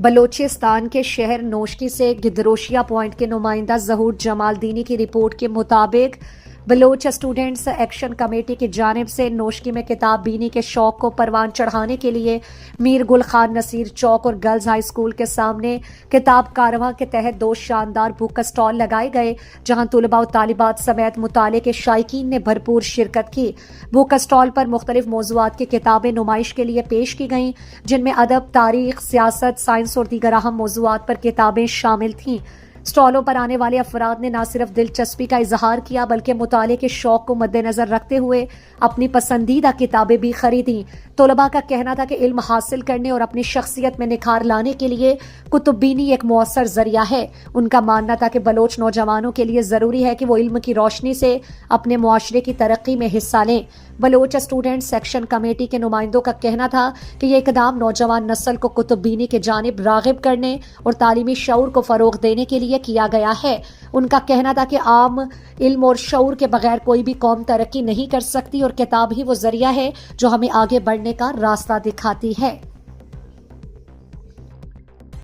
بلوچستان کے شہر نوشکی سے گدروشیا پوائنٹ کے نمائندہ ظہور جمال دینی کی رپورٹ کے مطابق بلوچ اسٹوڈنٹس ایکشن کمیٹی کی جانب سے نوشکی میں کتاب بینی کے شوق کو پروان چڑھانے کے لیے میر گل خان نصیر چوک اور گرلز ہائی اسکول کے سامنے کتاب کارواں کے تحت 2 شاندار بک اسٹال لگائے گئے، جہاں طلباء و طالبات سمیت مطالعے کے شائقین نے بھرپور شرکت کی۔ بک اسٹال پر مختلف موضوعات کی کتابیں نمائش کے لیے پیش کی گئیں، جن میں ادب، تاریخ، سیاست، سائنس اور دیگر اہم موضوعات پر کتابیں شامل تھیں۔ اسٹالوں پر آنے والے افراد نے نہ صرف دلچسپی کا اظہار کیا بلکہ مطالعے کے شوق کو مد نظر رکھتے ہوئے اپنی پسندیدہ کتابیں بھی خریدیں۔ طلباء کا کہنا تھا کہ علم حاصل کرنے اور اپنی شخصیت میں نکھار لانے کے لیے کتب بینی ایک مؤثر ذریعہ ہے۔ ان کا ماننا تھا کہ بلوچ نوجوانوں کے لیے ضروری ہے کہ وہ علم کی روشنی سے اپنے معاشرے کی ترقی میں حصہ لیں۔ بلوچ اسٹوڈنٹ سیکشن کمیٹی کے نمائندوں کا کہنا تھا کہ یہ اقدام نوجوان نسل کو کتب بینی کی جانب راغب کرنے اور تعلیمی شعور کو فروغ دینے کے لیے کیا گیا ہے۔ ان کا کہنا تھا کہ عام علم اور شعور کے بغیر کوئی بھی قوم ترقی نہیں کر سکتی اور کتاب ہی وہ ذریعہ ہے جو ہمیں آگے بڑھنے کا راستہ دکھاتی ہے۔